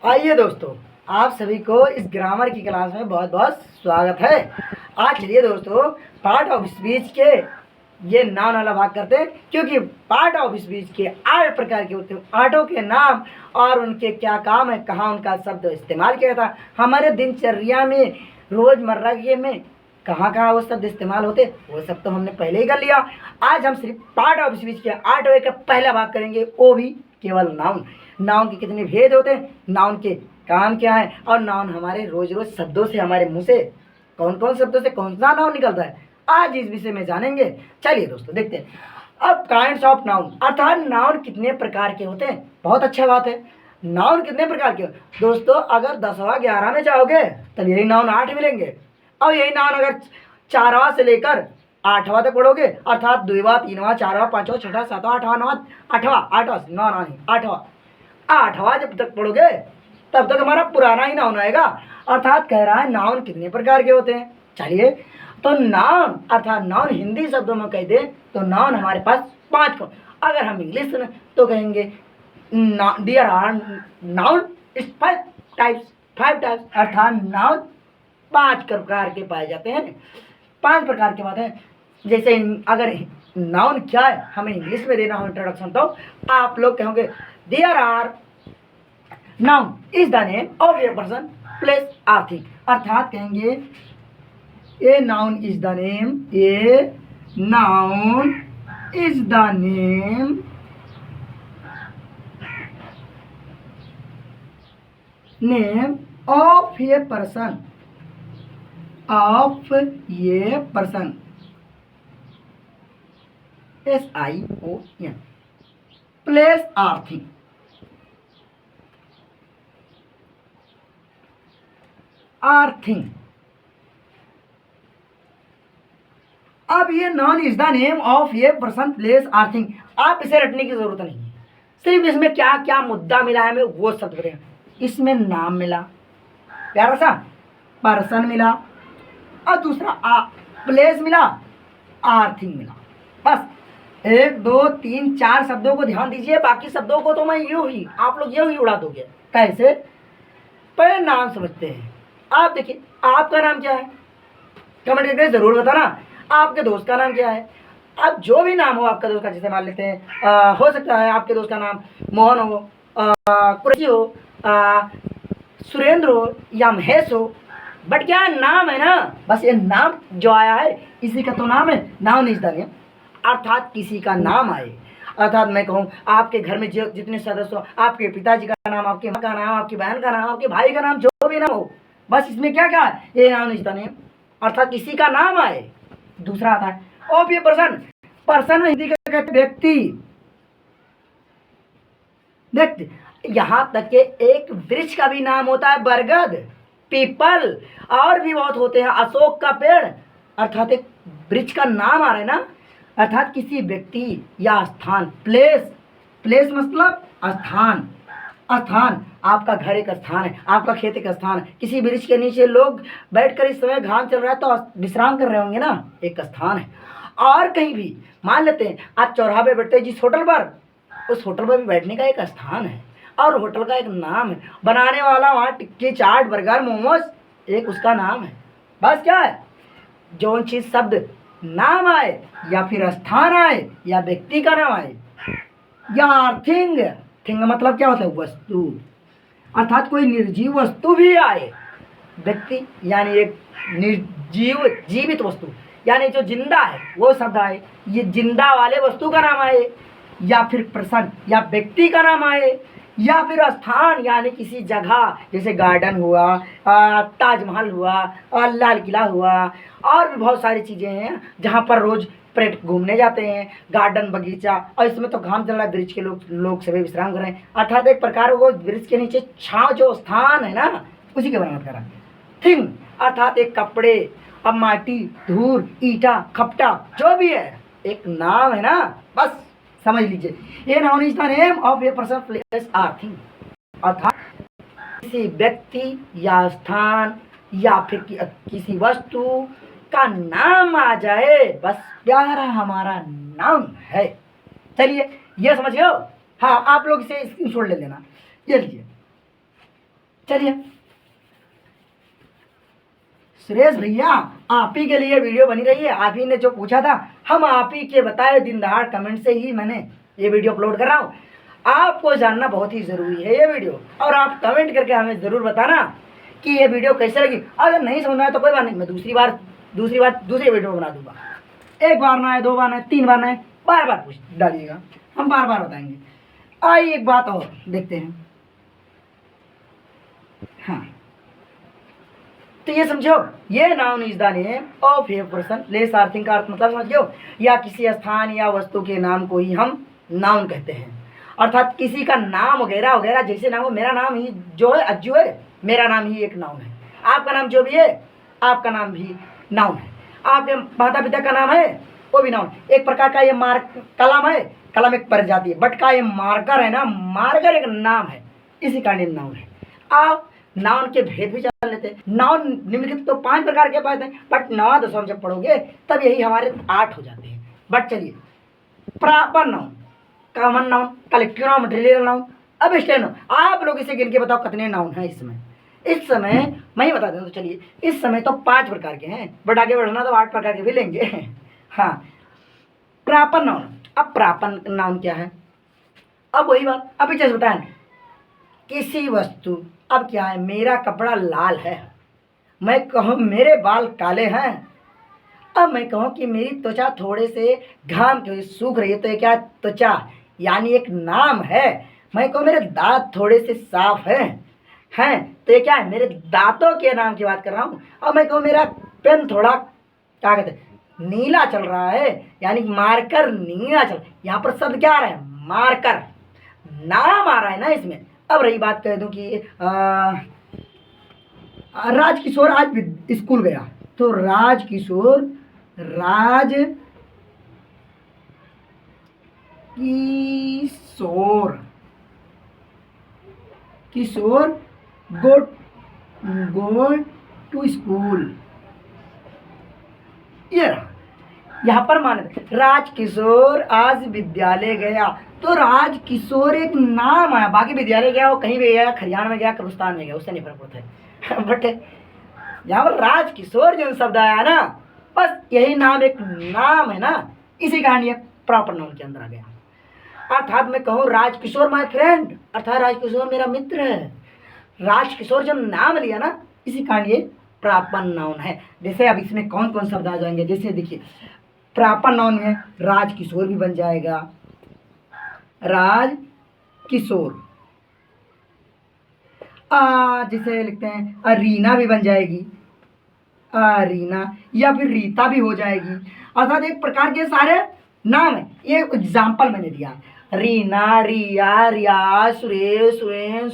आइए दोस्तों, आप सभी को इस ग्रामर की क्लास में बहुत बहुत स्वागत है। आज चलिए दोस्तों, पार्ट ऑफ स्पीच के ये नाउन वाला भाग करते हैं, क्योंकि पार्ट ऑफ स्पीच के 8 प्रकार के होते हैं। आठों के नाम और उनके क्या काम है, कहाँ उनका शब्द इस्तेमाल किया था हमारे दिनचर्या में, रोजमर्रा के में कहाँ कहाँ वो शब्द इस्तेमाल होते, वो सब तो हमने पहले ही कर लिया। आज हम सिर्फ पार्ट ऑफ स्पीच के 8वें का पहला भाग करेंगे, वो भी केवल नाउन। नाउन के कितने भेद होते हैं, नाउन के काम क्या है, और नाउन हमारे रोज रोज शब्दों से, हमारे मुंह से कौन कौन शब्दों से कौन सा नाउन निकलता है, आज इस विषय में जानेंगे। चलिए दोस्तों देखते हैं। अब काइंड्स ऑफ नाउन, अर्थात नाउन कितने प्रकार के होते हैं। बहुत अच्छा बात है, नाउन कितने प्रकार के दोस्तों। अगर 10वां 11 में जाओगे तब यही नाउन 8 मिलेंगे, और यही नाउन अगर 4वां से लेकर 8वां तक पढ़ोगे, अर्थात 2वां 3वां 4वां 5वां 6वां 7वां 8वां 9वां 8वां जब तक पढ़ोगे तब तक हमारा पुराना ही नाउन आएगा। अर्थात कह रहा है नाउन कितने प्रकार के होते हैं। चलिए, तो नाउन अर्थात नाउन हिंदी शब्दों में कह दे तो नाउन हमारे पास 5 को। अगर हम इंग्लिश में तो कहेंगे there are noun is 5 types, अर्थात नाउन 5 प्रकार के पाए जाते हैं। 5 प्रकार के बात है। जैसे अगर नाउन क्या है हमें इंग्लिश में देना हो इंट्रोडक्शन, तो आप लोग कहोगे there are noun is the name of a person place or thing, अर्थात कहेंगे a noun is the name, a noun is the name of a person, SION, place or thing. अब ये noun is the name of a person place or thing, आप इसे रटने की जरूरत नहीं है। सिर्फ इसमें क्या क्या मुद्दा मिला है हमें वो शब्द बताएं। इसमें नाम मिला, प्यारा सा पर्सन मिला, और दूसरा प्लेस मिला, आर थिंग मिला। बस 1 2 3 4 शब्दों को ध्यान दीजिए, बाकी शब्दों को तो मैं यूं ही आप लोग यूं ही उड़ा दोगे। कैसे? पहले नाम समझते हैं। आप देखिए, आपका नाम क्या है, कमेंट करके जरूर बताना। आपके दोस्त का नाम क्या है। अब जो भी नाम हो आपका दोस्त का, जैसे मान लेते हैं हो सकता है आपके दोस्त का नाम मोहन हो, कुरैशी हो, सुरेंद्र हो या महेश हो, बट क्या नाम है ना, बस ये नाम जो आया है इसी का तो नाम है। नाउन इज द नेम, अर्थात किसी का नाम आए। अर्थात मैं कहूँ आपके घर में जो जितने सदस्य हो, आपके पिताजी का नाम, आपकी माँ का नाम, आपकी बहन का नाम, आपके भाई का नाम, जो भी नाम हो, बस इसमें क्या क्या है, ये नाउन इज द नेम, अर्थात किसी का नाम आए। दूसरा आता है ऑफ ए पर्सन में हिंदी का कहते व्यक्ति। व्यक्ति, यहाँ तक के एक वृक्ष का भी नाम होता है बरगद, पीपल, और भी बहुत होते हैं, अशोक का पेड़, अर्थात एक वृक्ष का नाम आ रहा है ना। अर्थात किसी व्यक्ति या स्थान, प्लेस मतलब स्थान। आपका घर एक स्थान है, आपका खेत एक स्थान है। किसी वृक्ष के नीचे लोग बैठकर इस समय घाम चल रहा है तो विश्राम कर रहे होंगे ना, एक स्थान है। और कहीं भी मान लेते हैं आप चौराहा पे बैठते हैं जिस होटल पर, उस होटल पर भी बैठने का एक स्थान है और होटल का एक नाम है। बनाने वाला वहाँ टिक्की चाट बर्गर मोमोज, एक उसका नाम है। बस क्या है, जो चीज शब्द नाम आए या फिर स्थान आए या व्यक्ति का नाम आए या थिंग मतलब क्या होता है, वस्तु, अर्थात कोई निर्जीव वस्तु भी आए, व्यक्ति यानी एक जीवित वस्तु यानी जो जिंदा है वो शब्द आए, ये जिंदा वाले वस्तु का नाम आए, या फिर पर्सन या व्यक्ति का नाम आए, या फिर स्थान यानी किसी जगह, जैसे गार्डन हुआ, ताजमहल हुआ, लाल किला हुआ, और भी बहुत सारी चीज़ें हैं जहाँ पर रोज पर्यटक घूमने जाते हैं, गार्डन बगीचा। और इसमें तो घाम चल रहा है, वृक्ष के लोग सभी विश्राम कर रहे हैं, अर्थात एक प्रकार वो वृक्ष के नीचे छांव जो स्थान है ना, उसी के बारे में कह रहा है। थिंग अर्थात एक कपड़े, अब माटी, धूल, ईटा, खपटा, जो भी है एक नाम है ना, बस समझ लीजिए। ये noun is the name of a person place or thing, अर्थात किसी व्यक्ति या स्थान या फिर किसी वस्तु का नाम आ जाए, बस प्यारा हमारा नाउन है। चलिए ये समझ लो। हाँ, आप लोग इसे स्क्रीनशॉट ले लेना। ये लीजिए, चलिए सुरेश भैया, आप ही के लिए वीडियो बनी रही है। आप ही ने जो पूछा था, हम आप ही के बताए दिन दहाड़ कमेंट से ही मैंने ये वीडियो अपलोड कर रहा हूँ। आपको जानना बहुत ही ज़रूरी है ये वीडियो, और आप कमेंट करके हमें ज़रूर बताना कि ये वीडियो कैसे लगी। अगर नहीं समझ में आए तो कोई बात नहीं, मैं दूसरी वीडियो बना दूंगा। एक बार ना है, 2 बार ना है, 3 बार ना है, बार बार पूछ डालिएगा, हम बार बार बताएंगे। आइए एक बात और देखते हैं। हाँ, तो ये समझो, ये noun is the name of a person. Less earthing का अर्थ मतलब समझो, या किसी स्थान या वस्तु के नाम को ही हम नाउन कहते हैं। अर्थात किसी का नाम वगैरह वगैरह, जैसे नाम हो, मेरा नाम ही जो है अज्जू है, मेरा नाम ही एक नाउन है। आपका नाम जो भी है, आपका नाम भी नाउन है। आपके माता पिता का नाम है, वो भी नाउन। एक प्रकार का ये कलम है, कलम एक प्रजाति है। बट का ये मार्कर है ना, मार्कर एक नाम है, इसी कारण नाउन है। आप नाउन के भेद भी जान लेते हैं। नाउन निम्नलिखित तो 5 प्रकार के पाते हैं, बट 9 10 जब पढ़ोगे तब यही हमारे 8 हो जाते हैं। बट चलिए, proper noun, common noun, collective noun, material noun, अब स्टेन नाउन। आप लोग इसे गिन के बताओ कितने नाउन हैं इस समय मैं ही बता दूँ। तो चलिए, इस समय तो 5 प्रकार के हैं, बट आगे बढ़ना तो 8 प्रकार के भी लेंगे। हाँ, प्रॉपर नाउन। अब प्रॉपर नाउन क्या है? अब वही बात अभी जैसे बताया, किसी वस्तु, अब क्या है, मेरा कपड़ा लाल है, मैं कहूँ मेरे बाल काले हैं। अब मैं कहूँ कि मेरी त्वचा थोड़े से घाम की वजह से सूख रही है, तो ये क्या, त्वचा यानी एक नाम है। मैं कहूँ मेरे दांत थोड़े से साफ हैं, तो ये क्या है, मेरे दांतों के नाम की बात कर रहा हूँ। अब मैं कहूँ मेरा पेन थोड़ा क्या कहते हैं, नीला चल रहा है, यानी मार्कर नीला चल, यहाँ पर शब्द क्या आ रहा है, मार्कर, नाम आ रहा है ना इसमें। अब रही बात, कह दूं कि राजकिशोर आज स्कूल गया, तो राजकिशोर किशोर गो टू स्कूल। ये रहा, यहाँ पर मान राजकिशोर आज विद्यालय गया, तो राजकिशोर एक नाम है। बाकी विद्यालय गया, वो कहीं भी गया, खरियान में गया, कब्रिस्तान में गया, उससे नहीं फर्क पड़ता है। बट यहाँ पर राजकिशोर जो शब्द आया ना, बस यही नाम एक नाम है ना, इसी कारण ये प्रॉपर नाउन के अंदर आ गया। अर्थात मैं कहूँ राजकिशोर माय फ्रेंड, अर्थात राजकिशोर मेरा मित्र है। राजकिशोर जब नाम लिया ना, इसी कारण ये प्रॉपर नाउन है। जैसे अब इसमें कौन कौन शब्द आ जाएंगे, जैसे देखिए, प्रॉपर नाउन में राजकिशोर भी बन जाएगा, राजकिशोर। जैसे लिखते हैं रीना भी बन जाएगी, रीना, या फिर रीता भी हो जाएगी। अर्थात एक प्रकार के सारे नाम है। ये एग्जाम्पल मैंने दिया, रीना, रिया, रियाज, सुरेश, सुरेन,